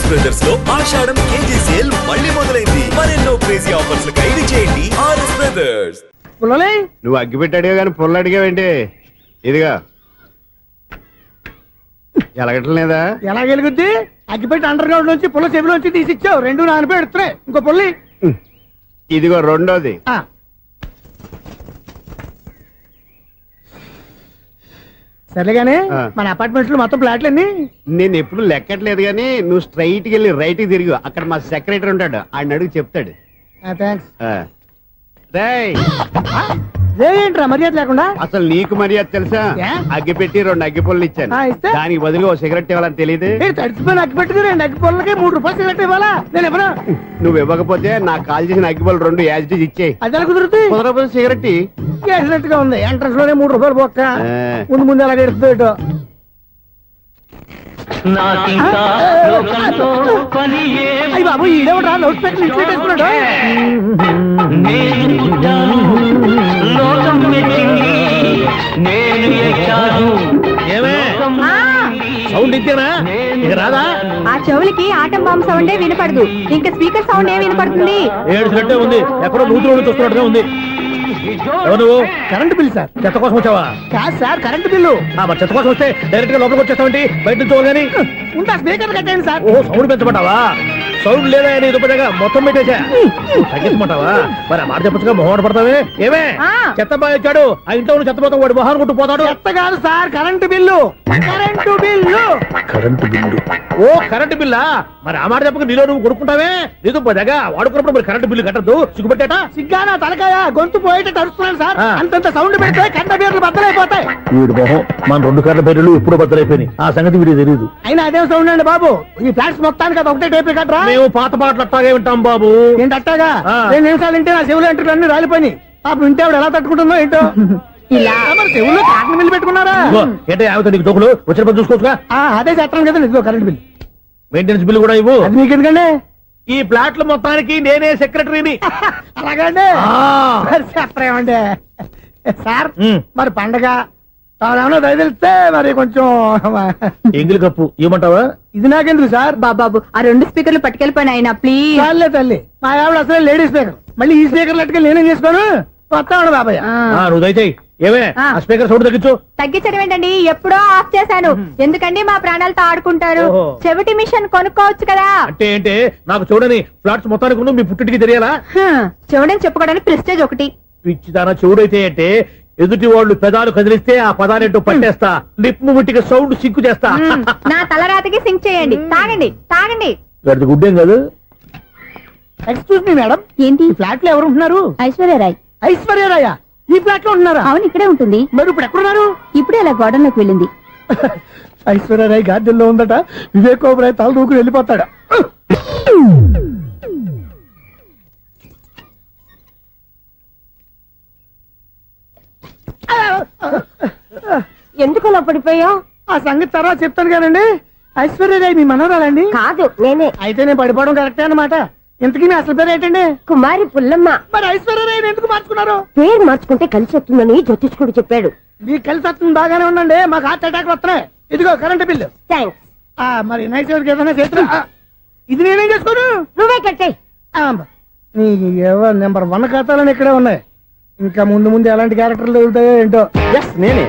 RS brothers లో ఆషాఢం KG sale మళ్ళీ మొదలైంది. మరెన్నో క్రేజీ ఆఫర్స్ ఖైదీ చేయండి ఆర్ఎస్ బ్రదర్స్. నువ్వు అగ్గిపెట్టి అడిగా కానీ పుల్ల అడిగావేంటి? ఇదిగా ఎలగటం లేదా? ఎలా గెలుగుద్ది? అగ్గిపెట్టి అండర్ గ్రౌండ్ నుంచి పుల్ల చెవిలోంచి తీసిచ్చావు. రెండు నాన్నపై ఎడుతున్నాయి. ఇంకో పుల్లి ఇదిగో రెండోది. సరేగానే మన అపార్ట్మెంట్స్ లో మొత్తం ఫ్లాట్లు అన్ని నేను ఎప్పుడు లెక్కట్లేదు గానీ నువ్వు స్ట్రైట్ కి వెళ్ళి రైట్ కి తిరిగి అక్కడ మా సెక్రటరీ ఉంటాడు, ఆయన అడుగు చెప్తాడు. ఏంట్రా మర్యాద లేకుండా? అసలు నీకు మర్యాద తెలుసా? అగ్గి పెట్టి 2 అగ్గి పుల్లలు ఇచ్చాను, దానికి బదులు ఓ సిగరెట్ ఇవ్వాలని తెలియదు. తడిచిపోయిన అగ్గి పెట్టి 2 అగ్గి పుల్లలకి 3 రూపాయలు సిగరెట్ ఇవ్వాలా? నేను ఇవ్వను. నువ్వు ఇవ్వకపోతే నాకు కాల్ చేసిన అగ్గి పుల్లలు 2 యాజిటీస్ ఇచ్చేయి. అది ఎలా కుదురుతుంది? కుదరకపోతే సిగరెట్ యాజినెట్ గా ఉంది. ఎంట్రన్స్ లోనే 3 రూపాయలు పోక్క. ముందు ముందు అలా ఎడుతుంది. అయ్యి బాబు ఈడేవడా లౌడ్ స్పీకర్ ఇన్స్టేట్ వేసుకున్నాడు. సౌండ్ ఇచ్చానా? ఇక రాదా? ఆ చెవులకి ఆటం బాంబు సౌండే వినపడదు, ఇంకా స్పీకర్ సౌండ్ ఏ వినపడుతుంది? ఏడుసినట్టే ఉంది, ఎక్కడో నూతులు చూస్తున్నట్టుగా ఉంది. ఎవరు? Current bill sir. చెత్త కోసం వచ్చావా? కాదు సార్, కరెంట్ బిల్లు. చెత్త కోసం వస్తే డైరెక్ట్ గా లోపలికి వచ్చేస్తావంటి? బయట నుంచి కానీ ఉంటా స్పీకర్ కట్టండి సార్. ఓ సౌండ్ పెంచమంటావా? సౌండ్ లేదా నీ దుప్పటగా మొత్తం పెట్టేసా. తగ్గించమంటావా? మరి ఆ మాట చెప్పచ్చుగా మొహమాట పడతావే. ఏమే చెత్త బాగా వచ్చాడు, ఆ ఇంట్లో చెత్త పోతాం, వాడు మొహాన్ని కొట్టు పోతాడు. చెత్త కాదు sir, current bill. Current bill. Current bill. ఓ కరెంటు బిల్లా? మరి ఆ మాట చెప్పక నీలో నువ్వు కొడుకుంటావే. నీతో దగ్గర వాడుకున్నప్పుడు మరి కరెంటు బిల్లు కట్టద్దు. సిగ్గుపెట్టేట? సిగ్గానా తలకాయ? గొంతు పోయేటట్టు అరుస్తున్నాను సార్. అంతంత సౌండ్ పెడితే కంట బీర్లు బద్దలైపోతాయి. వీడు మొహం మన 2 కర్ల బీర్లు ఎప్పుడు బద్దలైపోయినాయి. ఆ సంగతి వీడికి తెలియదు. అయినా అదే సౌండ్ అండి బాబు. ఈ ఫ్లాట్స్ మొత్తానికి అది ఒకటే టేప్ కట్టరా? మేము పాత పాటలు అట్టాగే వింటాం బాబు. ఏంటి అట్టాగా? 2 నిమిషాలు వింటే నా చెవులు ఎంటర్ అన్ని రాలిపోయినాయి. పాపం వింటే ఆవిడ ఎలా తట్టుకుంటుందో ఏంటో. ఇలా మరి చెవుల్లో కాటన్ బిల్లు పెట్టుకున్నారా? ఏంటో ఆమెతో నీకు దోకులు వచ్చిన పని చూసుకోవచ్చుగా. అదే చేస్తాను కదా. ఇదిగో కరెంట్ బిల్. మెయింటెనెన్స్ బిల్లు కూడా ఇవ్వు. అది మీకు ఎందుకండి? ఈ ప్లాట్ల మొత్తానికి నేనే సెక్రటరీని. అలాగండి. చెప్పరేమండి సార్. మరి పండగ ఏమన్నా దయదలిస్తే మరి కొంచెం ఎంగిలి కప్పు ఇవ్వమంటావా? ఇది నాకెందుకు సార్? బాబాబు ఆ 2 స్పీకర్లు పట్టుకెళ్ళిపోయిన ఆయన ప్లీజ్. చాలే తల్లి, మా ఆవిడ అసలే లేడీ స్పీకర్. మళ్ళీ ఈ స్పీకర్ లెట్టుకెళ్ళి నేనేం చేసుకోను. వస్తాడు బాబాయ్. నువ్వు దయచేయి. ఏమే ఆ స్పీకర్ సౌండ్ తగ్గించు. తగ్గించడం ఏంటండి, ఎప్పుడో ఆఫ్ చేశాను. ఎందుకండి మా ప్రాణాలతో ఆడుకుంటారు? చెవిటి మిషన్ కొనుక్కోవచ్చు కదా. అంటే ఏంటే నాకు చూడని ఫ్లాట్స్ మొత్తానికి మీ పుట్టింటికి తెలియాలా? చెవుడని చెప్పుకోవడానికి ప్రెస్టేజ్ ఒకటి. పిచ్చిదానా చెవుడైతే అంటే ఎదుటి వాళ్ళు పెదాలు కదిలిస్తే ఆ పదాలేంటో పట్టేస్తా. లిప్ ముట్టికి సౌండ్ సింకు చేస్తా. నా తలరాతకి సింక్ చేయండి. తాగండి తాగండి. గడిది గుడ్డేం కాదు. ఎక్స్క్యూజ్ మీ మేడం, ఏంటి? ఫ్లాట్ లో ఎవరు ఉంటున్నారు? ఐశ్వర్యరాయ్. ఐశ్వర్యరాయ ఈ ఫ్లాట్ లో ఉంటున్నారా? అవును, ఇక్కడే ఉంటుంది. మరి ఇప్పుడు ఎక్కడున్నారు? ఇప్పుడే అలా గోడంలోకి వెళ్ళింది. ఐశ్వర్యరాయ్ గార్డెన్ లో ఉందట. వివేక్ ఓబరాయ్ తల దూకుని వెళ్ళిపోతాడు. ఎందుకు అలా పడిపోయావు? ఆ సంగతి తర్వాత చెప్తాను కానండి. ఐశ్వర్యరాయ్ మీ మనవరాలండి? కాదు, నేనే. అయితే నేను పడిపోవడం కరెక్టే అన్నమాట. ఇంతకీ మీ అసలు పేరు ఏంటండి? కుమారి పుల్లమ్మ. మరి ఐశ్వర్యరాయ్ ఎందుకు మార్చుకున్నారు? పేరు మార్చుకుంటే కలిసి వస్తుందని జ్యోతిష్కుడు చెప్పాడు. మీకు కలిసి వస్తుంది, బాగానే ఉండండి. మాకు హార్ట్ అటాక్ వస్తున్నాయి. ఇదిగో కరెంట్ బిల్లు. థ్యాంక్స్. మరి నైట్ ఏదైనా చేస్తున్నా ఇది నేనేం చేసుకోను. నువ్వే కట్టాయి. ఎవరు నెంబర్ 1 ఖాతాలని ఇక్కడే ఉన్నాయి. ఇంకా ముందు ముందు ఎలాంటి క్యారెక్టర్లు దొరుకుతాయో ఏంటో. నేనే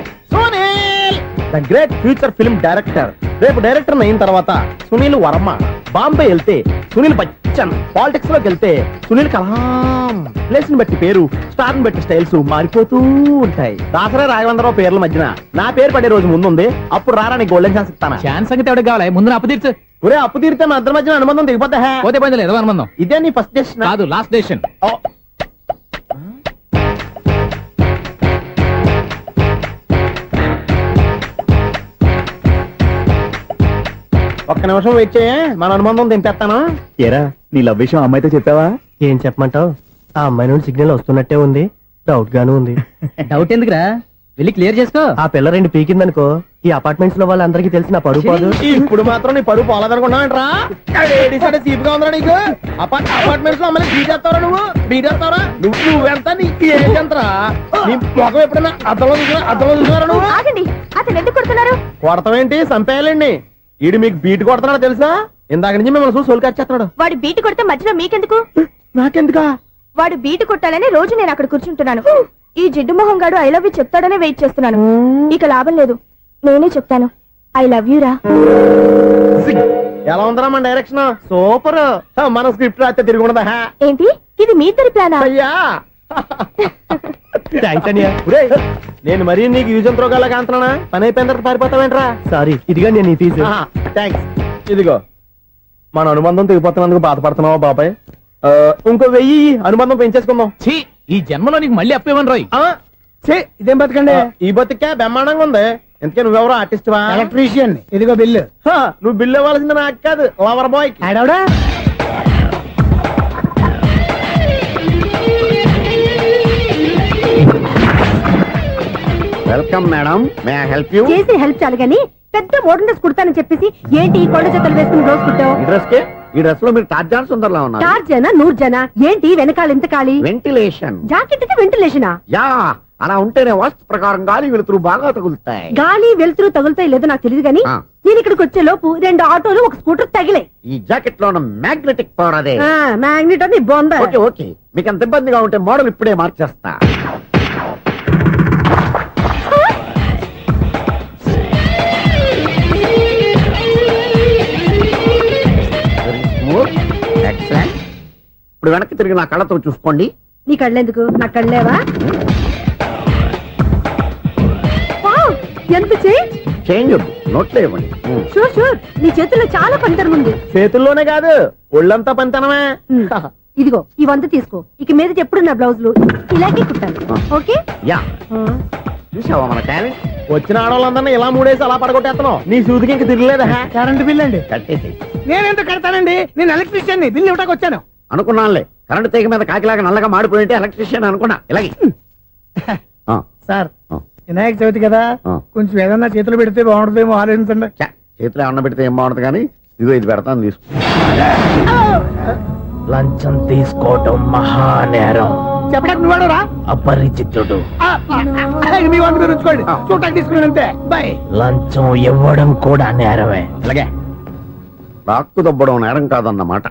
the great future film director. రేపు డైరెక్టర్ అయిన తర్వాత సునీల్ వర్మ. బాంబే వెళ్తే సునీల్ బచ్చన్. పాలిటిక్స్ లోకి వెళ్తే సునీల్ కలాం. ప్లేస్ ని బట్టి పేరు, స్టార్ ని బట్టి స్టైల్స్ మారిపోతూ ఉంటాయి. దాసరా రాఘవేంద్రరావు పేర్ల మధ్యన నా పేరు పడే రోజు ముందుంది. అప్పుడు రారా నీకు గోల్డెన్ ఛాన్స్ ఇస్తాను. ఛాన్స్ సంగతి ఎవరికి కావాలి? ముందు అప్పు తీర్చు. ఒరే అప్పు తీరితే మా ఇద్దరి మధ్యన అనుబంధం దిగిపోతా. పోతే పని లేదు అనుబంధం. ఇదే నీ ఫస్ట్ డెసిషన్ కాదు, లాస్ట్ డెసిషన్. ఒక్క నిమిషం వెయిట్ చేయ, మన అనుబంధం దింపేస్తాను. ఏరా నీ లవ్ విషయం అమ్మాయితో చెప్పావా? ఏం చెప్పమంటావు? ఆ అమ్మాయి నుండి సిగ్నల్ వస్తున్నట్టే ఉంది. డౌట్ గాను ఉంది. డౌట్ ఎందుకురా, వెళ్ళి క్లియర్ చేసుకో. ఆ పిల్ల 2 పీకిందనుకో ఈ అపార్ట్మెంట్స్ లో వాళ్ళందరికీ తెలిసిన పరుగు పోదు. ఇప్పుడు మాత్రం నీ పరుగు పోలేదనుకున్నావంటరా? చీప్ గా ఉందా నీకు? అపార్ట్మెంట్స్ లో అమ్మని బీటేస్తావరా? బీటేస్తావరా? నువ్వెంత? నీకు ఏంటంతరా? నీ మొఖం ఎప్పుడైనా అద్దంలో చూసారా నువ్వు? అతను ఎందుకు కొడుతున్నారు? కొడతావేంటి? చంపేయాలండి. ఈడు మీకు బీట్ కొడుతున్నాడు తెలుసా? ఇందాక నుంచి మిమ్మల్ని చూసి సోల్కి వచ్చేస్తున్నాడు. వాడు బీటు కొడితే మధ్యలో మీకెందుకు? నాకెందుకా? వాడు బీటు కొట్టాలని రోజు నేను అక్కడ కూర్చుంటున్నాను. ఈ జిడ్డు మొహం గాడు ఐ లవ్ యూ చెప్తాడనే వెయిట్ చేస్తున్నాను. ఇక లాభం లేదు, నేనే చెప్తాను ఐ లవ్ యూ రా. ఎలా ఉందరా మన డైరెక్షన్? సూపర్. మన స్క్రిప్ట్ రాస్తే తిరిగి ఉండదా? ఏంటి ఇది మీ ఇద్దరి ప్లానా? అయ్యా థ్యాంక్స్ అన్నయ్య. నేను మరీ నీకు యూజ్ అంత రోగాలకు అంటున్నా. పని అయిపోయిన తర్వాత పారిపోతావేంట్రా? సారీ, ఇదిగా నేను ఈ ఫీజు. థ్యాంక్స్. ఇదిగో మన అనుబంధం తెగిపోతున్నందుకు బాధపడుతున్నావా బాబాయ్? ఇంకో 1000 అనుబంధం పెంచేసుకుందాం. ఛీ, ఈ జన్మలో నీకు మళ్ళీ అప్పేవన్ రాయ్. ఇదేం బతకండి? ఈ బతికే బ్రహ్మాండంగా ఉంది. ఎందుకే నువ్వెవరో ఆర్టిస్ట్ వా? ఎలక్ట్రీషియన్. ఇదిగో బిల్లు. నువ్వు బిల్లు ఇవ్వాల్సింది నాకు కాదు, లవర్ బాయ్. ఆడవడా? Welcome madam, may I help you? చేసి హెల్ప్ చాలు గాని పెద్ద మోడల్ డ్రెస్ కుడతానని చెప్పేసి ఏంటి ఈ కొండ జతలు వేసుకుని రోజు కుట్టావు? ఈ డ్రెస్ కే, ఈ డ్రెస్ లో మీరు టార్జాన్ సుందర్లా ఉన్నారు. 4 జన 100 జన ఏంటి వెనకాల ఇంత ఖాళీ? వెంటిలేషన్. జాకెట్ కి వెంటిలేషనా? యా, అలా ఉంటేనే వాస్తు ప్రకారం గాలి వెలుతురు బాగా తగులుతాయి. గాలి వెలుతురు తగులుతాయి లేదో నాకు తెలియదు గాని ఆ. నేను ఇక్కడికి వచ్చే లోపు 2 ఆటోలు ఒక స్కూటర్ తగిలే. ఈ జాకెట్ లో ఉన్న మ్యాగ్నెటిక్ పవర్ అదే. మ్యాగ్నెట్ అని బొంద. ఓకే ఓకే, మీకు అంత ఇబ్బందిగా ఉంటే మోడల్ ఇప్పుడే మార్చేస్తా. Excellent. ఇప్పుడు వెనక్కి తిరిగి నా కళ్ళతో చూసుకోండి. నీ కళ్ళెందుకు? నా కళ్ళేవా? వావ్, ఎంత చేంజ్. చేంజ్ నోట్లో ఇవ్వండి. షూర్ షూర్, నీ చేతుల్లో చాలా పనితనం ఉంది. చేతుల్లోనే కాదు, ఒళ్ళంతా పనితనమే. ఇదిగో ఈ 100 తీసుకో. ఇక మీద ఎప్పుడు నా బ్లౌజులు ఇలాగే కుట్టాలి. ఓకే? యా, చూసావా మన టాలెంట్? వచ్చిన ఆడవాళ్ళందరినీ ఇలా మూడేసి అలా పడగొట్టేస్తున్నావు. నీ సూదికి ఇంక తిరగలేదా? కరెంట్ బిల్ అండి. కట్టేసి. నేనెంత కడతానండి? నేను ఎలక్ట్రీషియన్. బిల్ ఇవ్వడానికి వచ్చాను. అనుకున్నానులే, కరెంట్ తీగ మీద కాకిలాగా నల్లగా మాడిపోయింటే ఎలక్ట్రీషియన్ అనుకున్నా. ఇలాగే సార్, వినాయక చవితి కదా, కొంచెం ఏదన్నా చేతులు పెడితే బాగుంటుందేమో ఆలోచించండి. చేతిలో అన్న పెడితే ఏం బాగుంటుంది కానీ ఇదిగో ఇది పెడతాను, తీసుకో. లంచం తీసుకోవటం మహానేరం. చెప్పడానికి నువ్వు రా. అపరిచితుడు. మీ వంద మీరు ఉంచుకోండి, చూడటానికి తీసుకుని అంతే. బాయ్. లంచం ఇవ్వడం కూడా నేరమే. అలాగే రాక్కు దబ్బడం నేరం కాదన్నమాట.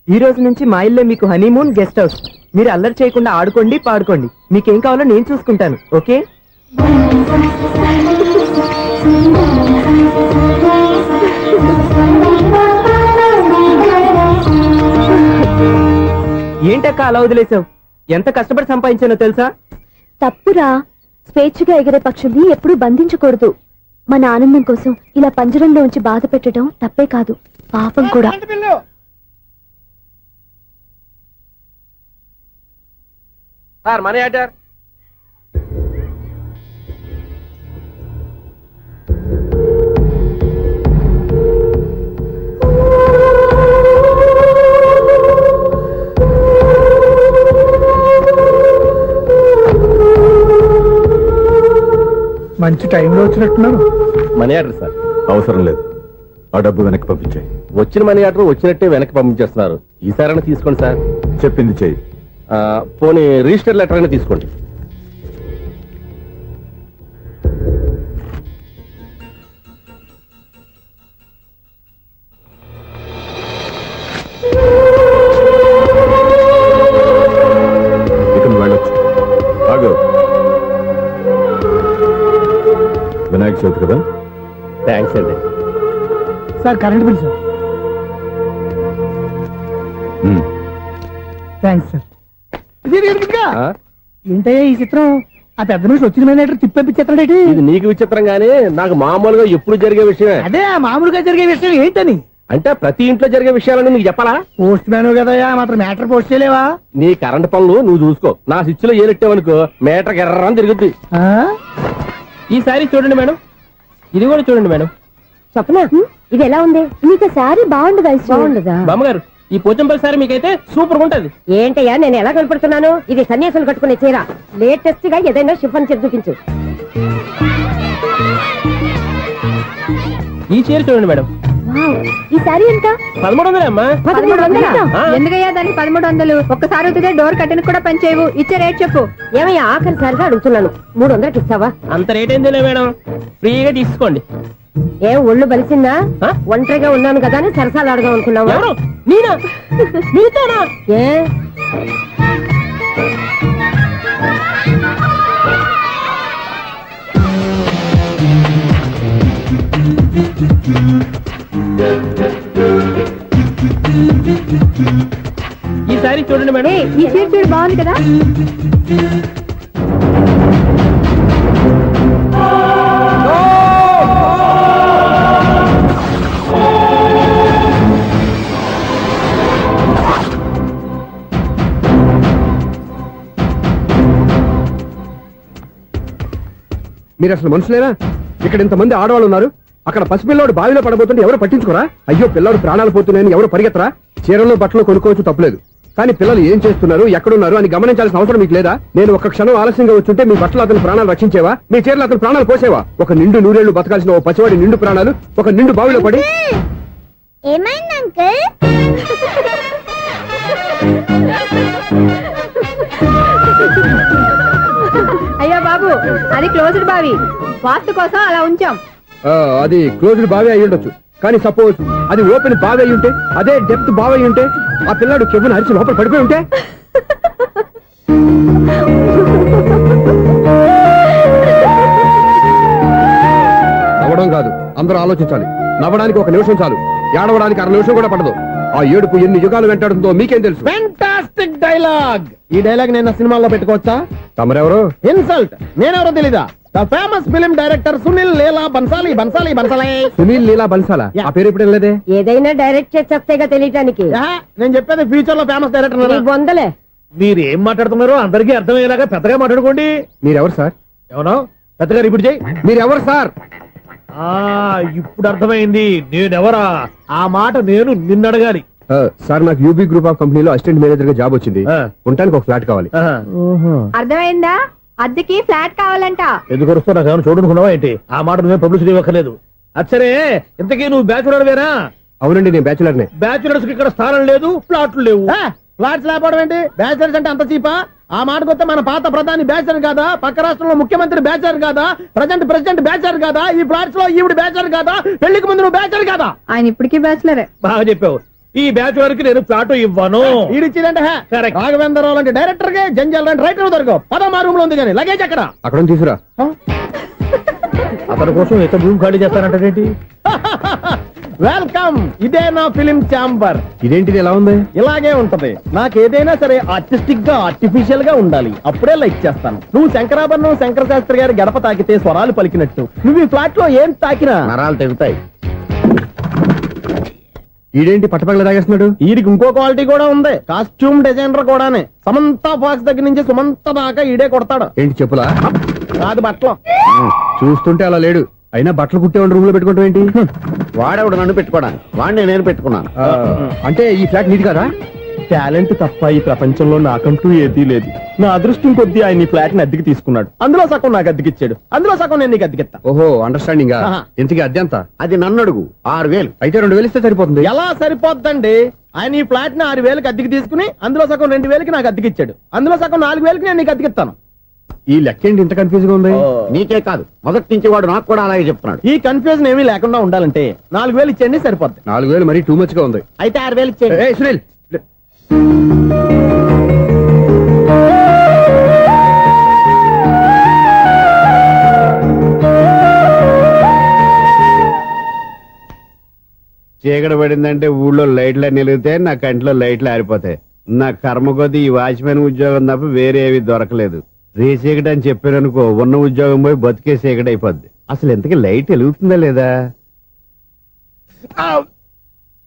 ఈ రోజు నుంచి మా ఇల్లే మీకు హనీమూన్ గెస్ట్ హౌస్. మీరు అల్లరి చేయకుండా ఆడుకోండి, పాడుకోండి. మీకేం కావాలో నేను చూసుకుంటాను. ఓకే? ఏంటక్క అలా వదిలేసావు? ఎంత కష్టపడి సంపాదించానో తెలుసా? తప్పురా, స్వేచ్ఛగా ఎగిరే పక్షుల్ని ఎప్పుడూ బంధించకూడదు. మన ఆనందం కోసం ఇలా పంజరంలో ఉంచి బాధ పెట్టడం తప్పే కాదు, పాపం కూడా. Current bill. Sir, money order. మంచి టైంలో వచ్చినట్టున్నారు. Money order sir. అవసరం లేదు, ఆ డబ్బు వెనక్కి పంపించాయి. వచ్చిన మనీ ఆర్డర్ వచ్చినట్టే వెనక్కి పంపించేస్తున్నారు. ఈసారైనా తీసుకోండి సార్. చెప్పింది చెయ్యి. పోనీ రిజిస్టర్ లెటర్ అయినా తీసుకోండి. ఇక నువ్వు వెళ్ళొచ్చు. ఆగు. వినాయక చవితి కదా. థ్యాంక్స్ అండి. Sir, current bill sir. Thanks sir. ఏంటయ్యా ఈ చిత్రం? ఆ పెద్ద నుంచి వచ్చిన మేనేటర్ తిప్పించేస్తాడేటి? ఇది నీకు విచిత్రం గానీ నాకు మామూలుగా ఎప్పుడు జరిగే విషయమే. అదే మామూలుగా జరిగే విషయం ఏంటని? అంటే ప్రతి ఇంట్లో జరిగే విషయాలని నీకు చెప్పాలా? పోస్ట్ మ్యాన్ కదయ్యా, మాత్రం మ్యాటర్ పోస్ట్ చేయలేవా? నీ కరెంట్ పనులు నువ్వు చూసుకో. నా స్విచ్ లో ఏలెట్టావనుకో మీటర్ ఎర్రని తిరుగుద్ది. ఈసారి చూడండి మేడం, ఇది కూడా చూడండి మేడం. చెప్పనా, ఇది ఎలా ఉంది? నీకు శారీ బాగుండదా? బాగుండదా? బామ్మగారు, ఈ పోచంపల్లి సారీ మీకైతే సూపర్ ఉంటది. ఏంటయ్యా నేను ఎలా కనపడుతున్నాను? ఇది సన్యాసులు కట్టుకునే చీర. లేటెస్ట్ గా ఏదైనా షిఫన్ చీర చూపించు. ఈ చీర చూడండి మేడం. వావ్, ఈ సారీ ఎంత? 1300 అమ్మా. 1300. ఎందుకయ్యా దానికి 1300? ఒక్కసారి వద్దుదే డోర్ కట్టను కూడా పనిచేయవు. ఇచ్చే రేట్ చెప్పు. ఏమయ్యా ఆఖరిసారిగా అడుగుతున్నాను 300కి ఇస్తావా? అంత రేట్ ఏందిలే మేడం, ఫ్రీగా తీసుకోండి. ఏం ఒళ్ళు బలిసిందా? ఒంటరిగా ఉన్నాను కదా అని సరసాలు అడగా అనుకున్నావా? ఎవరు? నేనా? నీతోనా? ఏ ఈ సారీ చూడండి మేడం. ఈ చీర చూడు బాగుంది కదా. మీరు అసలు మనుషులేనా? ఇక్కడ ఇంతమంది ఆడవాళ్ళు ఉన్నారు, అక్కడ పసిపిల్లాడు బావిలో పడబోతుంటే ఎవరు పట్టించుకోరా? అయ్యో పిల్లాడు ప్రాణాలు పోతున్నాయని ఎవరు పరిగెత్తరా? చీరలు బట్టలు కొనుక్కోవచ్చు తప్పలేదు, కానీ పిల్లలు ఏం చేస్తున్నారు ఎక్కడున్నారు అని గమనించాల్సిన అవసరం మీకు లేదా? నేను ఒక్క క్షణం ఆలస్యంగా వచ్చుంటే మీ బట్టలు అతని ప్రాణాలు రక్షించేవా? మీ చీరలు అతని ప్రాణాలు పోసేవా? ఒక నిండు నూరేళ్లు బతకాల్సిన ఓ పసివాడి నిండు ప్రాణాలు ఒక నిండు బావిలో పడి. ఏమైంది అంకుల్? అయ్యో బాబు, అది క్లోజ్డ్ బావి, వాస్తు కోసం అలా ఉంచాం. అది క్లోజ్డ్ బావి అయి ఉండొచ్చు, కానీ సపోజ్ అది ఓపెన్ బావి అయి ఉంటే, అదే డెప్త్ బావి అయి ఉంటే, ఆ పిల్లాడు చెవును అరిచి లోపల పడిపోయి ఉంటే. నవ్వడం కాదు, అందరూ ఆలోచించాలి. నవ్వడానికి ఒక నిమిషం చాలు, ఏడవడానికి 1 నిమిషం కూడా పడదు. ఆ ఏడుపు ఎన్ని యుగాలు వెంటాడుతుందో మీకేం తెలుసు? Fantastic dialogue. ఈ డైలాగ్ నేను సినిమాల్లో పెట్టుకోవచ్చా? తమరెవరు? ఇన్సల్ట్. నేనెవరో తెలీదా? The famous film director Sunil Leela Bansali. Bansali Bansali. Sunil Leela బన్సాలా? ఆ పేరు ఇప్పుడు లేదే. ఏదైనా డైరెక్ట్ చేసేస్తేగా తెలియటానికి. నేను చెప్పేది ఫ్యూచర్ లో ఫేమస్ డైరెక్టర్. బొందలే. మీరు ఏం మాట్లాడుతున్నారో అందరికీ అర్థమయ్యేలాగా పెద్దగా మాట్లాడుకోండి. మీరెవరు సార్? ఎవరో పెద్దగా రిపీట్ చేయి. మీరెవరు సార్? ఇప్పుడు అర్థమైంది నేనెవరా. ఆ మాట నేను నిన్ను అడగాలి. సార్, నాకు యూబీ గ్రూప్ ఆఫ్ కంపెనీలో అసిస్టెంట్ మేనేజర్ గా జాబ్ వచ్చింది. ఉండటానికి ఒక ఫ్లాట్ కావాలి. అర్థమైందా? అద్దెకి ఫ్లాట్ కావాలంట. ఎందుకు వస్తున్నా నాకు ఏమైనా చూడనుకున్నావా ఏంటి? ఆ మాట నువ్వే పబ్లిసిటీ ఇవ్వక్కర్లేదు. అచ్చరే, ఇంతకీ నువ్వు బ్యాచులర్ వేరా? అవునండి, నేను బ్యాచులర్ నే. బ్యాచులర్స్ కి ఇక్కడ స్థానం లేదు, ఫ్లాట్లు లేవు. ఫ్లాట్స్ లేకపోవడం ఏంటి? బ్యాచులర్స్ అంటే అంత చీపా? ఆ మాటకొస్తే మన పాత ప్రధాని బ్యాచులర్ కాదా? పక్క రాష్ట్రంలో ముఖ్యమంత్రి బ్యాచులర్ కాదా? ప్రెసిడెంట్ బ్యాచులర్ కాదా? ఈ ఫ్లాట్స్ లో ఈవిడ బ్యాచులర్ కాదా? పెళ్లికి ముందు నువ్వు బ్యాచులర్ కాదా? ఆయన ఇప్పటికీ బ్యాచులరే. బాగా చెప్పావు. ఈ బ్యాచులర్ కి నేను ఫ్లాట్ ఇవ్వను. ఈడిచ్చిందంటే రాఘవేంద్రరావు లాంటి డైరెక్టర్ కి జంజల్ లాంటి రైటర్ దొరకవు. 13 రూమ్ లో ఉంది కానీ లగేజ్ అక్కడ. అక్కడ తీసుకురా. అతని కోసం ఎంత భూమి ఖాళీ చేస్తానంటే వెల్కమ్. ఇదే నా ఫిలిం ఛాంబర్. ఇదేంటిది ఎలా ఉంది? ఇలాగే ఉంటది. నాకేదైనా సరే ఆర్టిస్టిక్ గా ఆర్టిఫిషియల్ గా ఉండాలి, అప్పుడే లైక్ చేస్తాను. నువ్వు శంకరాభరణం శంకర శాస్త్రి గారి గడప తాకితే స్వరాలు పలికినట్టు నువ్వు ఈ ఫ్లాట్ లో ఏం తాకినా నరాలు తెగుతాయి. ఈడేంటి పట్టపగల తాగేస్తున్నాడు? వీడికి ఇంకో క్వాలిటీ కూడా ఉంది. కాస్ట్యూమ్ డిజైనర్ కూడానే. సమంత ఫాక్స్ దగ్గర నుంచి సుమంత దాకా ఈడే కొడతాడు. ఏంటి చెప్పులా? కాదు, బట్టలు. చూస్తుంటే అలా లేడు. అయినా బట్టలు కుట్టేవాడు రూమ్ లో పెట్టుకుంటాం ఏంటి? వాడేవాడు నన్ను పెట్టుకోవడానికి, వాడిని నేను పెట్టుకున్నాను. అంటే ఈ ఫ్లాట్ నీది కదా? టాలెంట్ తప్ప ఈ ప్రపంచంలో నాకంటూ ఏదీ లేదు. నా అదృష్టం కొద్దీ ఆయన ఈ ఫ్లాట్ ని అద్దెకి తీసుకున్నాడు. అందులో సగం నాకు అద్దెకిచ్చాడు, అందులో సగం నేను నీకు అద్దెకిస్తా. ఓహో, అండర్స్టాండింగ్. ఇంతకీ అద్దె ఎంత? అది నన్ను అడుగు. 6000. అయితే 2000 ఇస్తే సరిపోతుంది. ఎలా సరిపోద్దండి? ఆయన ఈ ఫ్లాట్ ని 6000కి అద్దెకి తీసుకుని అందులో సగం 2000కి నాకు అద్దెకిచ్చాడు, అందులో సగం 4000కి నేను నీకు అద్దెకిస్తాను. ఈ లెక్క ఏంటి ఇంత కన్ఫ్యూజ్ గా ఉంది? నీకే కాదు, మొదటి నుంచి వాడు నాకు కూడా అలాగే చెప్తున్నాడు. ఈ కన్ఫ్యూజన్ ఏమీ లేకుండా ఉండాలంటే 4000 ఇచ్చేయండి, సరిపోద్ది. 4000 మరీ టూ మచ్ గా ఉంది. అయితే 6000 ఇచ్చేయండి. ఏయ్ సునీల్, చీకటి పడిందంటే ఊళ్ళో లైట్లు నిలిగితే నా కంటిలో లైట్లు ఆరిపోతాయి. నా కర్మ కొద్దీ ఈ వాచ్మెన్ ఉద్యోగం తప్ప వేరే ఏవి దొరకలేదు. రే చీకటి అని చెప్పారనుకో, ఉన్న ఉద్యోగం పోయి బతికే చీకటి అయిపోద్ది. అసలు ఎంతకీ లైట్ వెలుగుతుందా లేదా?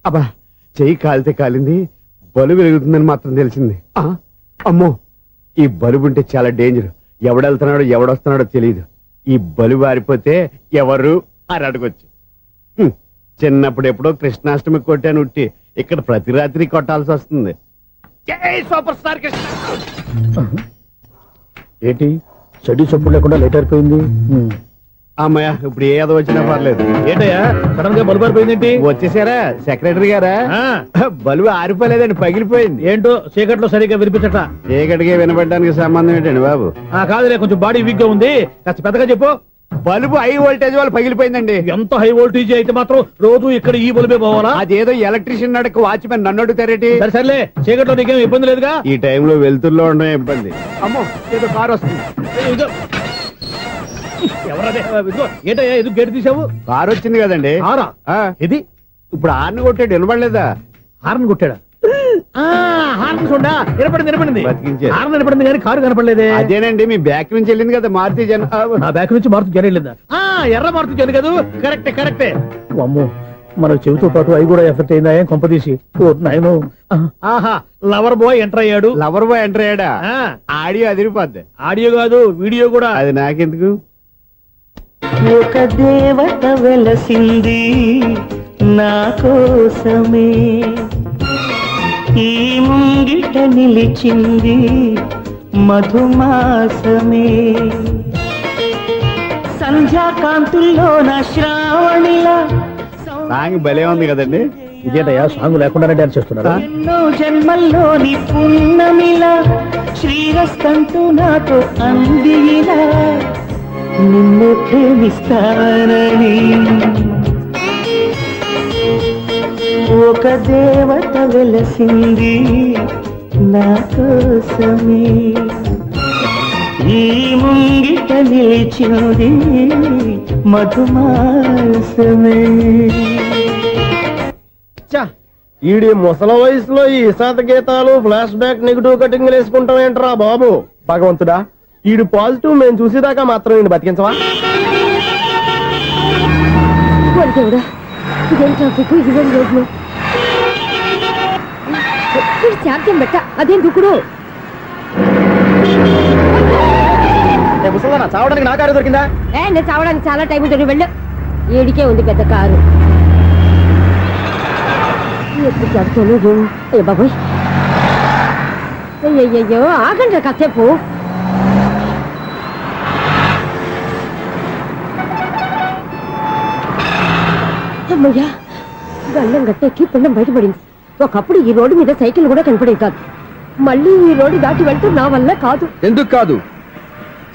అబ్బా, చెయ్యి కాలితే కాలింది, బలుబు వెలుగుతుందని మాత్రం తెలిసింది. అమ్మో, ఈ బలుబు ఉంటే చాలా డేంజర్. ఎవడెళ్తున్నాడో ఎవడొస్తున్నాడో తెలియదు. ఈ బలుబు ఆరిపోతే ఎవరు అని అడగొచ్చు. చిన్నప్పుడు ఎప్పుడో కృష్ణాష్టమి కొట్టాను ఉట్టి, ఇక్కడ ప్రతి రాత్రి కొట్టాల్సి వస్తుంది. జై సూపర్ స్టార్ కృష్ణ. ఏంటి చెడు చెప్పుడు లేకుండా లేట్ అయిపోయింది? అమ్మయ్య ఇప్పుడు ఏదో వచ్చినా పర్లేదు. ఏంటయ్యా సడన్ గా బలుపు అయిపోయిందేంటి? వచ్చేసారా సెక్రటరీ గారా? ఆ, బలువు ఆరిపోలేదండి, పగిలిపోయింది. ఏంటో చీకట్లో సరిగ్గా వినిపించట. చీకటికి వినపడడానికి సంబంధం ఏంటండి బాబు? కాదులే, కొంచెం బాడీ వీక్ గా ఉంది, కాస్త పెద్దగా చెప్పు. బల్బు హై వోల్టేజ్ వాళ్ళు పగిలిపోయిందండి. ఎంత హై వోల్టేజ్ అయితే మాత్రం రోజు ఇక్కడ ఈ బల్బే పోవాలా? అదేదో ఎలక్ట్రీషియన్ నడక వాచ్మెన్ నన్ను అడుగుతారేటి? సరే సర్లే, చీకట్లో నీకేం ఇబ్బంది లేదుగా? ఈ టైంలో వెళ్తుల్లో ఉండడం ఇబ్బంది. అమ్మో ఏదో కారు వస్తుంది. ఇదిగో. ఎవరదే? ఇదిగో, ఏంటయ్యా ఎందుకు గేటు తీసావు? కారు వచ్చింది కదండి. కారా? ఆ, ఇది ఇప్పుడు ఆర్ని కొట్టాడు, వినపడలేదా? హార్న్ కొట్టాడా? హార్న్ చూడా నిలబడింది బతికించారు. హార్న్ నిలబడింది కానీ కారు కనపడలేదే. అదేనండి మీ బ్యాక్ నుంచి వెళ్ళింది కదా మారుతి జన. నా బ్యాక్ నుంచి మారుతు జరగలేదా? ఎర్ర మారుతు జరగదు కదా? కరెక్టే. అమ్మో, మన చెవితో పాటు అవి కూడా ఎఫెక్ట్ అయిందా? ఏం కొంపదీసి? ఓ నాయనో. ఆహా, లవర్ బాయ్ ఎంటర్ అయ్యాడు. లవర్ బాయ్ ఎంటర్ అయ్యాడా? ఆడియో అదిరిపోద్ది. ఆడియో కాదు, వీడియో కూడా. అది నాకెందుకు? ఒక దేవత వెలసింది నా కోసమే, ఈ ముంగిట నిలిచింది మధుమాసమే, సంధ్యాకాంతుల్లో నా శ్రావణిలా సాంగ్ భలే ఉంది కదండి. ఇదేంటయ్యా సాంగ్ లేకుండానే డాన్స్ చేస్తున్నారా? ఎన్నో జన్మల్లోని పున్నమిలా శ్రీరస్తంటూ నాతో అందిలా నిన్ను ప్రేమిస్తానని, ఒక దేవత వెలసింది నా కోసమే, ఈ ముంగిట నిలిచింది మధుమాసమే. ఈడి ముసల వయసులో ఈ ఇసాత గీతాలు, ఫ్లాష్ బ్యాక్, నెగిటివ్ కటింగ్ వేసుకుంటాం ఏంట్రా బాబు? భగవంతుడా, ఈడు పాజిటివ్ మేము చూసేదాకా మాత్రం ఈయన బతికించవా? దేవుడా, ఇదేం ట్రాఫిక్, ఇదేం రోడ్లు, శాంతం పెట్ట, అదేం దుకుడు. ముసలా చావడానికి నా కారు దొరికిందా? నేను చావడానికి చాలా టైం ఉంటుంది, వెళ్ళు. ఏడికే ఉంది పెద్ద కారు. ఎప్పుడు చదువుకోలేదు. అయ్యో బాబోయ్, అయ్యయ్యో ఆగండి కాసేపు. అమ్మయ్యా, గల్లం గట్టెక్కి పిండం బయటపడింది. ఒకప్పుడు ఈ రోడ్డు మీద సైకిల్ కూడా కనపడేది కాదు. మళ్ళీ ఈ రోడ్డు దాటి వెళ్తూ నా వల్ల కాదు. ఎందుకు కాదు?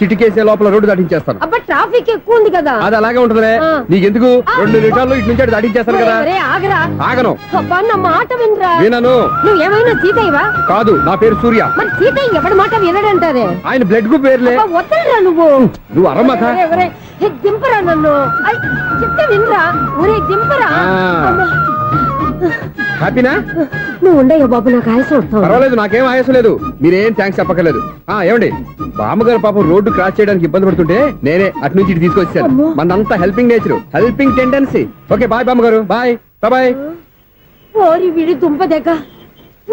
చిటికేసే లోపల రోడ్డు దాటించేస్తాను. అబ్బా, ట్రాఫిక్ ఎక్కువ ఉంది కదా. అది అలాగే ఉంటదిలే. ఆ. నీకెందుకు? 2 నిమిషాల్లో ఇటు నుంచి అటు దాటించేస్తాను కదా. ఒరే, ఆగరా. ఆగను. అబ్బా, నా మాట వినరా. వినను. నువ్వు ఏమైనా సీతయ్యవా? కాదు, నా పేరు సూర్య. మరి సీతయ్య ఎవడి మాట వినడంటారే? ఆయన బ్లడ్ గ్రూప్ పేర్లే. వద్దరా నువ్వు. నువ్వు అరమ్మక. ఒరే, ఒరే, ఏ, దింపరా నన్ను. ఐ, చెప్తే వినరా. ఒరే, దింపరా. ఆ. అమ్మా. హ్యాపీనా? నువ్వు ఉండయ్యా బాబు, నాకు ఆయాసం వస్తావు. పర్వాలేదు, నాకేం ఆయాసం లేదు. మీరేం థ్యాంక్స్ చెప్పక్కర్లేదు. ఏమండి, బామ్మగారు పాపం రోడ్డు క్రాస్ చేయడానికి ఇబ్బంది పడుతుంటే నేనే అటు నుంచి ఇటు తీసుకొచ్చాను. అమ్మో. మనంతా helping nature, helping tendency. Okay, bye బామ్మగారు. Bye bye. ఓరి వీడి దుంపదెక్క,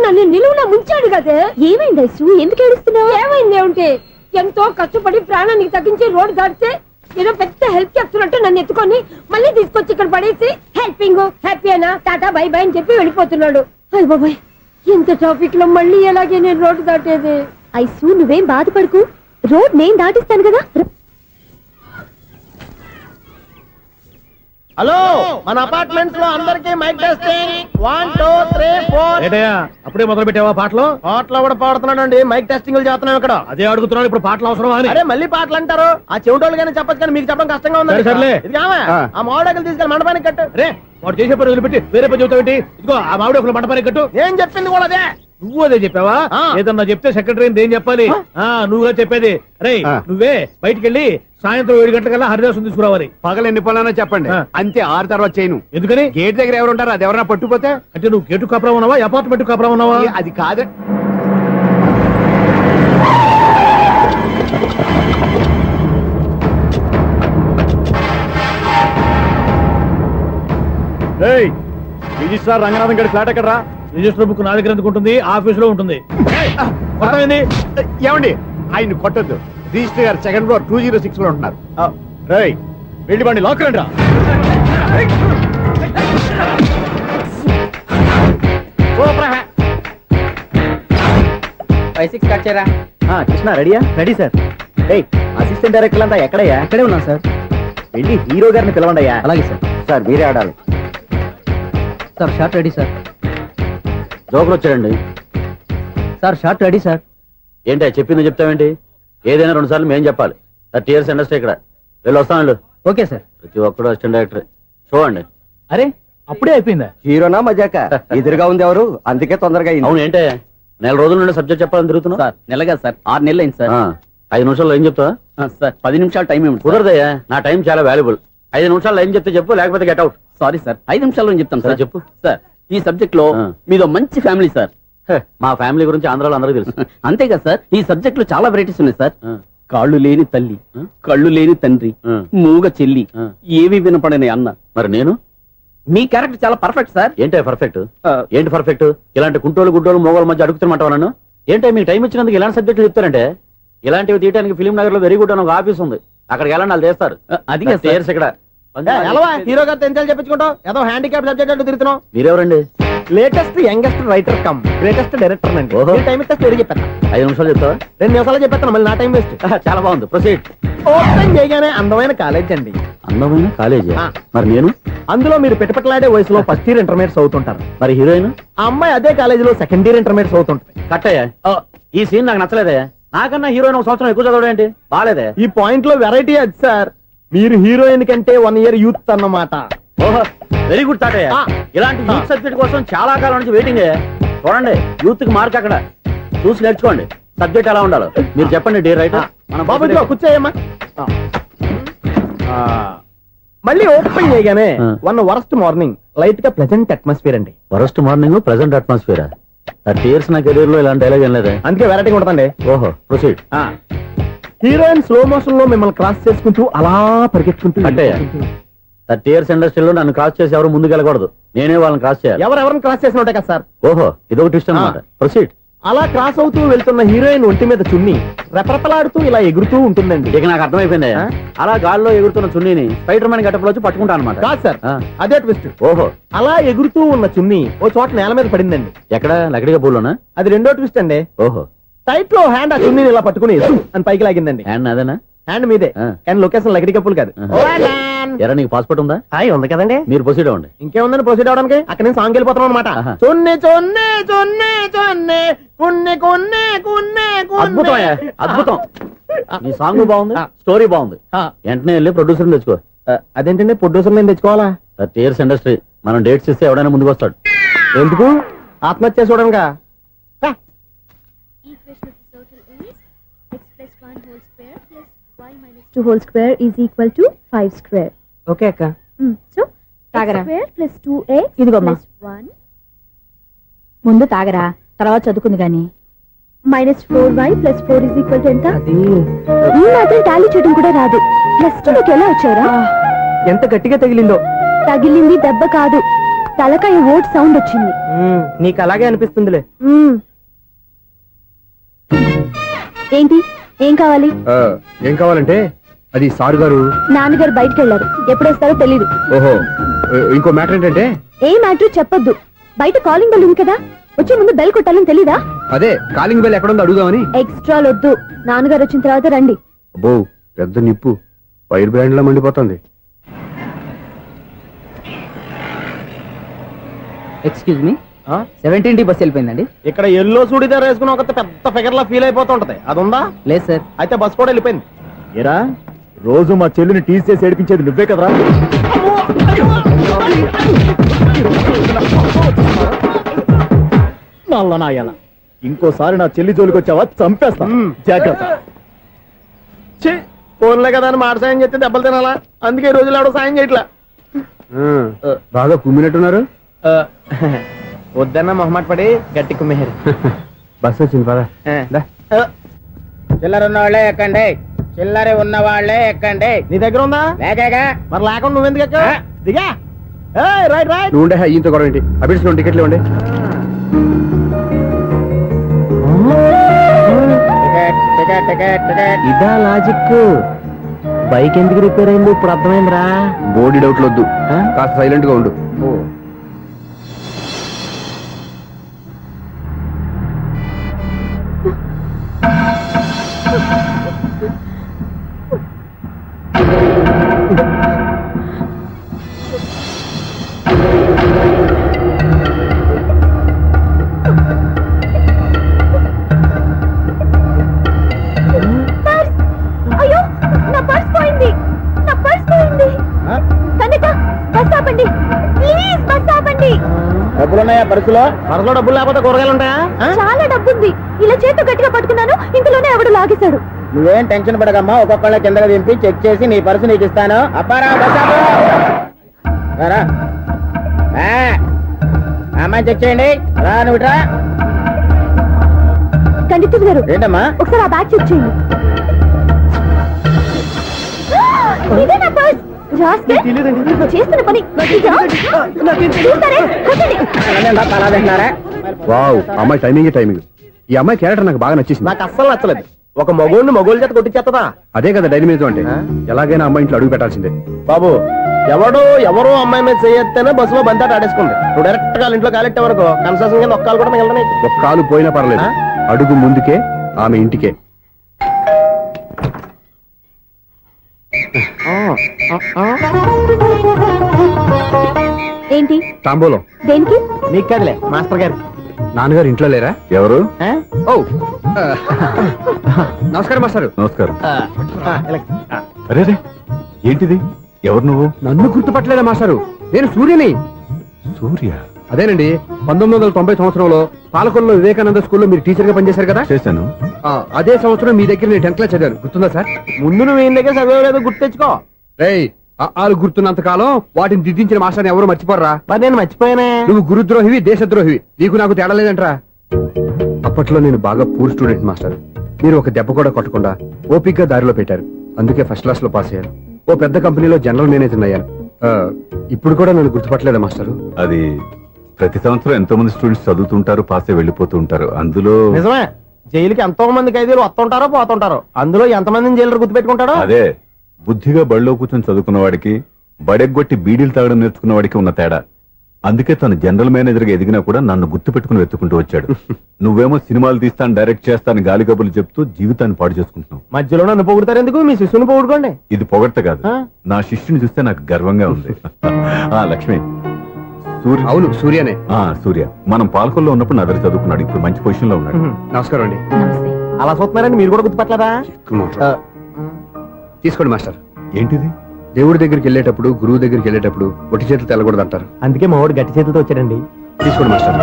నన్ను నిలువున ముంచాడు కదే. ఏమైంది ఐసు, ఎందుకు ఏడుస్తున్నావు? ఏమైంది ఏమిటి? ఎంతో కష్టపడి ప్రాణానికి తగ్గించి రోడ్డు దాటితే ఏదో పెద్ద హెల్ప్ చేస్తున్నట్టు నన్ను ఎత్తుకొని మళ్ళీ తీసుకొచ్చి ఇక్కడ పడేసి హెల్పింగ్ హ్యాపీ అయినా టాటా బై బై అని చెప్పి వెళ్ళిపోతున్నాడు. అయ్య బాబాయ్, ఎంత ట్రాఫిక్ లో మళ్ళీ ఎలాగే నేను రోడ్డు దాటేది? ఐసు, నువ్వేం బాధపడకు, రోడ్ నేను దాటిస్తాను కదా. హలో, మన అపార్ట్మెంట్స్ లో అందరికి మైక్ టెస్టింగ్. 1 2 3 4. ఏంటయ్యా అప్పుడే మొదలు పెట్టావా పాటలు? పాటలు కూడా పాడుతున్నాడు. మైక్ టెస్టింగ్ చేస్తున్నాం ఇక్కడ. అదే అడుగుతున్నాను, ఇప్పుడు పాటలు అవసరమా అని. అరే, మళ్ళీ పాటలు అంటారు. ఆ చెవిటోళ్ళు కానీ చెప్పచ్చు, కానీ మీకు చెప్పడం కష్టంగా ఉంది. సర్లే. ఇది కావా? ఆ మామిడాకులు తీసుకెళ్ళి మండపానికి కట్టు. రే, వాడు చేసే పని వదిలిపెట్టి వేరే పని చెబుతావు ఏంటి? ఇదిగో ఆ మామిడి ఒకళ్ళు మంటపానికి కట్టు. నేను చెప్పింది కూడా అదే. నువ్వు అదే చెప్పావా? ఆ. ఏదన్నా చెప్తే సెక్రటరీ ఏం చెప్పాలి? నువ్వుగా చెప్పేది. రే, నువ్వే బయటికి వెళ్ళి సాయంత్రం 7 గంటలకల్లా హరిదాసు తీసుకురావాలి. పగలు ఎన్ని పనులన్నా చెప్పండి, అంతే. 6 తర్వాత చేయను. ఎందుకని? గేట్ దగ్గర ఎవరు ఉంటారు? అది ఎవరన్నా పట్టుకుపోతే? అంటే నువ్వు గేటు కాపురా ఉన్నావా, అపార్ట్మెంట్ కాపురా ఉన్నావా? అది కాదు. రిజిస్ట్రార్ రంగనాథన్ గారి ఫ్లాట్ ఎక్కడరా? రిజిస్టర్ బుక్ నా దగ్గర ఎందుకు ఉంటుంది? ఆఫీస్ లో ఉంటుంది. కొట్టమైంది. ఏమండి, ఆయన కొట్టద్దు. రిజిస్టర్ గారు 2nd ఫ్లోర్ 206 లో ఉంటున్నారు. వెళ్ళి బండి లాక్ రండి రా. కృష్ణ రెడీయా? Ready sir. అసిస్టెంట్ డైరెక్టర్ అంతా ఎక్కడయ్యా? ఇక్కడే ఉన్నా సార్. వెళ్ళి హీరో గారిని పిలవండి అయ్యా. అలాగే సార్. సార్ మీరే ఆడాలి. Sir shot ready sir. Joker వచ్చాడండి. Sir shot ready sir. ఏంటి చెప్పింది చెప్తావేంటి? ఏదైనా 2 సార్లు మేం చెప్పాలి. 30 years ఇండస్ట్రీ ఇక్కడ. వెళ్ళి వస్తాను. Okay sir. ప్రతి ఒక్కడు అసిస్టెంట్ డైరెక్టర్. చూడండి. అరే అప్పుడే అయిపోయిందా? హీరోనా మజాక? ఎదురుగా ఉంది ఎవరు, అందుకే తొందరగా అయింది. అవును ఏంటే 4 రోజుల నుండి సబ్జెక్ట్ చెప్పాలని తిరుగుతున్నా? సార్ నెలగా సార్ 6 నెలలు అయింది సార్. 5 నిమిషాల్లో ఏం చెప్తా? సార్ 10 నిమిషాలు టైం ఏమిటి? కుదరదయ్యా, నా టైం చాలా వాల్యుబుల్. 5 నిమిషాల్లో ఏం చెప్తే చెప్పు, లేకపోతే గెట్ అవుట్. సారీ సార్, 5 నిమిషాల్లో చెప్తాను సరే సార్. చెప్పు. సార్ ఈ సబ్జెక్ట్ లో మీదో మంచి ఫ్యామిలీ సార్. మా ఫ్యామిలీ గురించి ఆంధ్రాలో అందరికీ తెలుసు. అంతేగా సార్, ఈ సబ్జెక్ట్ లో చాలా వెరైటీస్ ఉన్నాయి సార్. ఆ. కాళ్ళు లేని తల్లి, కళ్ళు లేని తండ్రి, ఆ. మూగ చెల్లి, ఆ. ఏవి వినపడని అన్న. మరి నేను మీ క్యారెక్టర్ చాలా పర్ఫెక్ట్ సార్. ఏంటే పర్ఫెక్ట్? ఏంటి పర్ఫెక్ట్? ఇలాంటి కుంటోలు గుడ్డోలు మోగోల మధ్య అడుగుతున్నమాట నన్ను. ఏంటంటే మీకు టైం ఇచ్చినందుకు ఇలాంటి సబ్జెక్టులు చెప్తారంటే, ఇలాంటివి తీయడానికి ఫిలిం నగర్ లో వెరీ గుడ్ అని ఒక ఆఫీస్ ఉంది. అక్కడికి వెళ్ళండి, వాళ్ళు చేస్తారు. అది కాదు సార్. ఇక్కడ హీరో గారితో ఎంత చెప్పించుకుంటావు? ఏదో హ్యాండిక్యాప్ సబ్జెక్ట్ అంటూ తిరుగుతున్నావు. మీరెవరండి? Latest youngest writer cum greatest director అండి. ఓహో. టైం ఇస్తే స్టోరీ చెప్పాను. 5 నిమిషాలు చెప్తావా? 2 నిమిషాలు చెప్పేస్తాను, మళ్ళీ నా టైం వేస్ట్. చాలా బాగుంది, ప్రొసీడ్. ఓపెన్ చేయగానే అందమైన కాలేజ్ అండి. అందమైన కాలేజీ. ఆ. మరి నేను? అందులో మీరు పెట్టుపట్లాడే వయసులో ఫస్ట్ ఇయర్ ఇంటర్మీడియట్స్ అవుతుంటారు. మరి హీరోయిన్? ఆ అమ్మాయి అదే కాలేజీలో సెకండ్ ఇయర్ ఇంటర్మీడియట్స్ అవుతుంటాయి. కట్టయ్యా, ఈ సీన్ నాకు నచ్చలేదే. నాకన్నా హీరోయిన్ 1 సంవత్సరం ఎక్కువ చదవడం ఏంటి? బాలేదే. ఈ పాయింట్ లో వెరైటీ అది సార్. మీరు హీరోయిన్ కంటే 1 year యూత్ అన్నమాట. ఓహో, వెరీ గుడ్ తాటయ్య. ఆ. ఇలాంటి యూత్ సబ్జెక్ట్ కోసం చాలా కాలం నుంచి వెయిటింగ్. చూడండి, యూత్ కి మార్క్ అక్కడ. చూసి నేర్చుకోండి సబ్జెక్ట్ ఎలా ఉండాలో. మీరు చెప్పండి డియర్ రైటర్. బాబు ఇదిగో కూర్చోయమ్మా. మళ్ళీ ఓపెన్ చేయగానే ఆ. 1 worst మార్నింగ్ లైట్ గా ప్లెజెంట్ అట్మాస్ఫియర్ అండి. First morning present atmosphere. 30 years నా కెరీర్ లో ఇలాంటి డైలాగ్ ఏం లేదే. అందుకే వెరైటీ ఉంటుందండి. ఓహో, ప్రొసీడ్. హీరోయిన్ స్లో మోషన్ లో మిమ్మల్ని క్రాస్ చేసుకుంటూ అలా పరిగెత్తుకుంటూ కట్టయ్య, 30 years ఇండస్ట్రీలో నన్ను క్రాస్ చేసి ఎవరు ముందుకు వెళ్ళకూడదు. నేనే వాళ్ళని క్రాస్ చేయాలి. ఎవరెవరిని క్రాస్ చేసిన ఉంటాయి కదా సార్. ఓహో, ఇదొక ట్విస్ట్ అన్నమాట. ప్రొసీడ్. అలా క్రాస్ అవుతూ వెళ్తున్న హీరోయిన్ ఒంటి మీద చున్ని రెపరెపలాడుతూ ఇలా ఎగురుతూ ఉంటుందండి. ఇక నాకు అర్థమైపోయింది. ఆ? అలా గాల్లో ఎగురుతున్న చున్నీని స్పైడర్ మ్యాన్ గట్టపులో వచ్చి పట్టుకుంటా అనమాట. కాదు సార్, ఆ. అదే ట్విస్ట్. ఓహో, అలా ఎగురుతూ ఉన్న చున్ని ఓ చోట నేల మీద పడిందండి. ఎక్కడ? లకడిగా పూల్లోనా? అది రెండో ట్విస్ట్ అండి. ఓహో, టైట్ లో హ్యాండ్ ఆ చున్నీని ఇలా పట్టుకుని అని పైకి లాగిందండి. హ్యాండ్ అదేనా? హ్యాండ్ మీదే, ఆ. కానీ లొకేషన్ లకడి కప్పులు కాదు. ఎరా, నీకు పాస్పోర్ట్ ఉందా? హాయ్ ఉంది కదండి. మీరు ప్రొసీడ్ అవ్వండి. ఇంకేముందని ప్రొసీడ్ అవడానికి? అక్కడ నేను సాంగ్ వెళ్ళిపోతున్నాం అనమాట. ఆహా. చున్ని చున్ని చున్ని చున్ని కున్ని కున్ని కున్ని అద్భుతం అయ్యా, అద్భుతం. నీ సాంగ్ బాగుంది, ఆ. స్టోరీ బాగుంది. వెంటనే వెళ్ళి ప్రొడ్యూసర్ తెచ్చుకో. అదేంటండి ప్రొడ్యూసర్ నేను తెచ్చుకోవాలా? 30 years ఇండస్ట్రీ, మనం డేట్స్ ఇస్తే ఎవడైనా ముందుకు వస్తాడు. ఎందుకు? ఆత్మహత్య చూడనుగా. Equation of the circle is x plus 1 whole square plus y minus 2 whole square is equal to 5 square. Okay అక్క. So, తాగరా. x square plus 2x ఇదిగోమ్మా. plus 1 ముందు తాగరా, తర్వాత చదువుకుంది గాని. minus 4y plus 4 is equal to ఎంత? అది ఈ మాత్రం టాలీ చేయడం కూడా రాదు. ప్లస్ 2 లోకి ఎలా వచ్చారా? ఎంత గట్టిగా తగిలిందో. తగిలింది దెబ్బ కాదు, తలకాయ ఓట్ సౌండ్ వచ్చింది. నీకు అలాగే అనిపిస్తుందిలే. మ్మ్. ఏంటి, ఏం కావాలి? ఏం కావాలంటే అది సారు గారు. నాన్నగారు బయటకు వెళ్ళారు, ఎప్పుడొస్తారో తెలీదు. ఓహో, ఇంకో మ్యాటర్ ఏంటంటే ఏ మ్యాటర్ చెప్పొద్దు. బయట కాలింగ్ బెల్ ఉంది కదా, వచ్చే ముందు బెల్ కొట్టాలని తెలీదా? అదే కాలింగ్ బెల్ ఎక్కడుందో అడుగుదామని. ఎక్స్ట్రా వద్దు, నాన్నగారు వచ్చిన తర్వాత రండి. అబ్బో, పెద్ద నిప్పు ఫైర్ బ్రాండ్ లా మండిపోతుంది. ఎక్స్క్యూజ్ మీ, 17D బస్ వెళ్ళిపోయిందండి. ఇక్కడ ఎల్లో చూడిదార్ వేసుకుని ఒక పెద్ద ఫిగర్ లా ఫీల్ అయిపోతుంటది, అది ఉందా? లేదు సార్. అయితే బస్ కూడా వెళ్ళిపోయింది. ఏరా, రోజు మా చెల్లిని టీస్ చేసి ఏడిపించేది నువ్వే కదరా? నల్ల నాయాల, ఇంకోసారి నా చెల్లి జోలికి వచ్చావా చంపేస్తా. జాగ్రత్త. ఫోన్లే కదా అని మాట సాయం చేస్తే దెబ్బలు తినాలా? అందుకే ఈ రోజులు ఎవడో సాయం చేయట్లా. బాగా కుమ్మినట్టున్నారు. వద్దన్న మొహమాట పడి గట్టి కుమ్మేరు. బస్ వచ్చింది పద. చిల్లర ఉన్న వాళ్ళే ఎక్కండి, చిల్లర ఉన్న వాళ్ళే ఎక్కండి. నీ దగ్గర ఉందా? లేకగా మరి లేకుండా నువ్వెందుకు ఎక్క? దిగా. Right right. నువ్వు ఉండే ఈయంతో గొడవ ఏంటి? అభిడ్స్ టికెట్లు ఇవ్వండి. Ticket ticket ticket. ఇదా లాజిక్. బైక్ ఎందుకు రిపేర్ అయింది ఇప్పుడు అర్థమైందిరా. బోడీ డౌట్లు వద్దు, కాస్త సైలెంట్ గా ఉండు. ప్లీజ్ బస్ ఆపండి. డబ్బులున్నాయా పర్సులో? పర్సులో డబ్బులు లేకపోతే కూరగాయలు ఉంటాయా? చాలా డబ్బుంది. ఇలా చేతితో గట్టిగా పట్టుకున్నాను, ఇంతలోనే ఎవడు లాగేశాడు. నువ్వేం టెన్షన్ పడకమ్మా, ఒక్కొక్కళ్ళ కిందకి దింపి చెక్ చేసి నీ పర్సు నీకు ఇస్తాను. అబ్బారా బస్ ఆపు. రా. అమ్మాయి చెక్ చేయండి. రా నువ్వు రా. కండిక్టర్ గారు, ఏంటమ్మా? ఒకసారి ఆ బ్యాగ్ చెక్ చేయండి. ఇదే నా పర్స్. రాస్కెల్, చేస్తున్న పని ఇదా? చూస్తారే, కొట్టండి. అలా తింటున్నారా? వావ్, అమ్మాయి టైమింగ్. ఈ అమ్మాయి క్యారెక్టర్ నాకు బాగా నచ్చేసింది. నాకు అస్సలు నచ్చలేదు. ఒక మగోడిని మగోళ్ళ చేత కొట్టించేస్తుందా? అదే కదా డైనమిజం అంటే. ఎలాగైనా అమ్మాయి ఇంట్లో అడుగు పెట్టాల్సిందే. బాబు, ఎవరో అమ్మాయి మీద చేయొత్తేనే బస్సులో బంతాట ఆడేసుకుంది. నువ్వు డైరెక్ట్ గా ఇంట్లో కాలెట్టే వరకు కన్సెషన్ కింద ఒక్కలు కూడా మిగలనే. ఒక కాలు పోయినా పర్లేదు, అడుగు ముందుకే, ఆమె ఇంటికే. ఏంటి? తాంబూలం. దేనికి? నీకు కదలే, మాస్టర్ గారు. నాన్నగారు ఇంట్లో లేరా? ఎవరు? ఓ నమస్కారం మాస్టారు. నమస్కారం. అరే ఏంటిది? ఎవరు నువ్వు? నన్ను గుర్తుపట్టలేదా మాస్టారు? నేను సూర్యని. సూర్య? అదేనండి, 1990 సంవత్సరంలో పాలకొల్లో వివేకానంద స్కూల్లో మీరు టీచర్ గా పనిచేశారు కదా? చేశాను. అదే సంవత్సరం మీ దగ్గర నేను 10th క్లాస్ చదివాను, గుర్తుందా సార్? ముందు నువ్వు ఏం దగ్గర చదవలేదు, గుర్తు తెచ్చుకో. రేయ్, ఆలు గుర్తున్నంత కాలం వాటిని దిద్దించిన మాస్టర్ని ఎవరు మర్చిపోర్రా. మరి నేను మర్చిపోయానే. నువ్వు గురుద్రోహివి, దేశద్రోహివి. నీకు నాకు తేడా లేదంట్రా. అప్పట్లో నేను బాగా పూర్ స్టూడెంట్ మాస్టర్. మీరు ఒక దెబ్బ కూడా కొట్టకుండా ఓపిగ్గా దారిలో పెట్టారు. అందుకే ఫస్ట్ క్లాస్ లో పాస్ అయ్యాను. ఓ పెద్ద కంపెనీలో జనరల్ మేనేజర్ అయ్యాను. ఇప్పుడు కూడా నన్ను గుర్తుపట్టలేదా మాస్టర్? అది ప్రతి సంవత్సరం ఎంతో మంది స్టూడెంట్స్ చదువుతుంటారు, పాస్ అయి వెళ్ళిపోతూ ఉంటారు. అందులో నిజమే, జైలుకి ఎంతో మంది ఖైదీలు వస్తుంటారో పోతుంటారో. అందులో ఎంతమందిని జైలు గుర్తుపెట్టుకుంటాడో. అదే బుద్ధిగా బడిలో కూర్చొని చదువుకున్న వాడికి, బడెగ్గొట్టి బీడీలు తాగడం నేర్చుకున్న వాడికి ఉన్న తేడా. అందుకే తను జనరల్ మేనేజర్ గా ఎదిగినా కూడా నన్ను గుర్తుపెట్టుకుని వెతుకుంటూ వచ్చాడు. నువ్వేమో సినిమాలు తీస్తాను, డైరెక్ట్ చేస్తాను గాలి కబుర్లు చెప్తూ జీవితాన్ని పాడు చేసుకుంటున్నావు. మధ్యలో నన్ను పొగుడతారు ఎందుకు? మీ శిష్యుని పొగుడుకోండి. ఇది పొగడ్త కాదు, నా శిష్యుని చూస్తే నాకు గర్వంగా ఉంది. లక్ష్మి, సూర్య. అవును, సూర్యనే. సూర్య మనం పాలకొల్లో ఉన్నప్పుడు నా దగ్గర చదువుకున్నాడు. ఇప్పుడు మంచి పొజిషన్ లో ఉన్నాడు. నమస్కారం అండి. అలా చూస్తున్నారండి, మీరు కూడా గుర్తుపట్టలేదా? తీసుకోండి మాస్టర్. ఏంటిది? దేవుడి దగ్గరికి వెళ్ళేటప్పుడు, గురువు దగ్గరికి వెళ్ళేటప్పుడు ఒట్టి చేతులు తెల్లకూడదు అంటారు. అందుకే మా వాడు గట్టి చేతులతో వచ్చాడండి. తీసుకోండి మాస్టర్.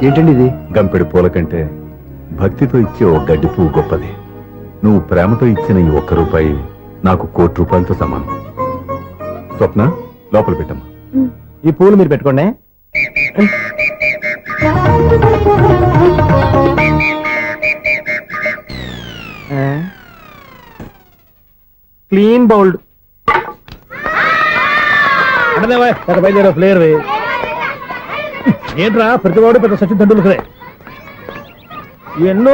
ఏంటండి ఇది? గంపెడు పూల కంటే భక్తితో ఇచ్చే ఓ గడ్డి పువ్వు గొప్పది. నువ్వు ప్రేమతో ఇచ్చిన ఈ ₹1 నాకు ₹1,00,00,000 సమానం. స్వప్న, లోపల పెట్టమ్మా. ఈ పూలు మీరు పెట్టుకోండి. Clean bowled. అంటే బయలుదేరా ప్లేయర్. ఏంట్రా ప్రతివాడు పెద్ద సచిన్ తెండూల్కరే. ఎన్నో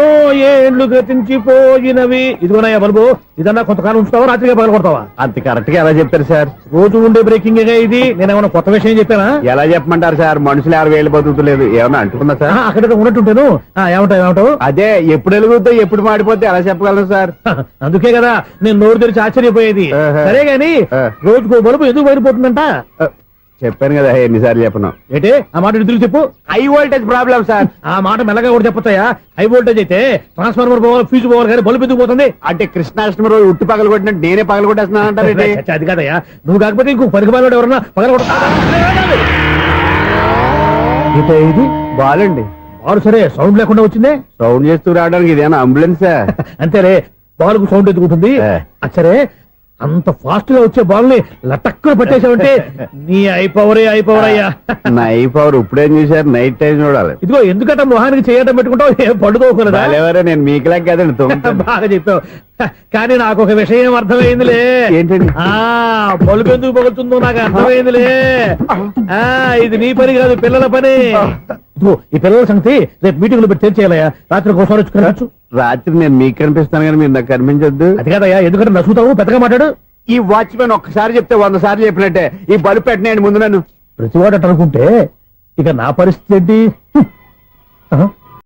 ఏండ్లు గతించిపోయినవి. ఇదిగోనయ్యా బల్బు, ఇదన్నా కొంతకాలం ఉంచుతావా, రాత్రిగా పగల కొడతావా? అంత కరెక్ట్ గా ఎలా చెప్పారు సార్? రోజు ఉండే బ్రేకింగ్ ఇది. నేనేమన్నా కొత్త విషయం చెప్పానా? ఎలా చెప్పమంటారు సార్? మనుషులు 60,000 బతుకుతలేదు. ఏమన్నా అంటున్నా సార్? అక్కడ ఉన్నట్టుంటాను. ఏమంటావు? అదే ఎప్పుడు వెలుగుతో ఎప్పుడు మాడిపోతే ఎలా చెప్పగలను సార్? అందుకే కదా నేను నోరు తెరిచి ఆశ్చర్యపోయేది. సరే గాని రోజుకో బల్బు ఎందుకు బయటపోతుందంట? చెప్పాను కదా, ఎన్నిసార్లు చెప్పను. ఏంటి ఆ మాట ఎదురు చెప్పు. High voltage problem sir. ఆ మాట మెల్లగా కూడా చెప్పొచ్చాయా? హై వోల్టేజ్ అయితే ట్రాన్స్ఫార్మర్ పోవాలి, ఫ్యూజ్ పోవాలి, కానీ బల్బు ఎందుకు పోతుంది? అంటే కృష్ణాష్టమి రోజు ఉట్టి పగలు కొట్టినట్టు నేనే పగలు కొట్టేస్తున్నానంటారు. అది కాదయ్యా, నువ్వు కాకపోతే ఇంకో పనికి ఎవరన్నా పగల ఇది బాలండి. బాలు సరే సౌండ్ లేకుండా వచ్చిందే. సౌండ్ చేస్తూ రావడానికి ఇదేనా అంబులెన్సా? అంతేలే, బాల్కు సౌండ్ ఎందుకుంటుంది? సరే అంత ఫాస్ట్ గా వచ్చే బాల్ ని లటక్కులు పట్టేసావంటే నీ అయిపోవరే అయ్యా. నా అయిపోవరు ఇప్పుడేం చూసారు? నైట్ టైం చూడాలి. ఇదిగో ఎందుకంటే మొహానికి చేయడం పెట్టుకుంటావు, ఏం పండుకోకూడదా? నేను మీకులాగా కదండి. బాగా చెప్పావు. కానీ నాకు ఒక విషయం అర్థమైందిలే. ఏంటండి? బల్బు ఎందుకు పగులుతుందో నాకు అర్థమైందిలే. ఇది నీ పని కాదు, పిల్లల పని. ఇదిగో ఈ పిల్లల సంగతి రేపు మీటింగ్ లో పెట్టి తెలిసేయాలయ్యా. రాత్రి ఒకసారి వచ్చి రాత్రి నేను మీకు కనిపిస్తాను కానీ మీరు నాకు కనిపించొద్దు. అది కాదయ్యా, ఎందుకంటే నచ్చుతావు, పెద్దగా మాట్లాడు. ఈ వాచ్మెన్ ఒక్కసారి చెప్తే 100 సార్లు చెప్పినట్టే. ఈ బల్బు పెట్టినాయండి ముందు నన్ను. ప్రతివాడు అనుకుంటే ఇక నా పరిస్థితి ఏంటి?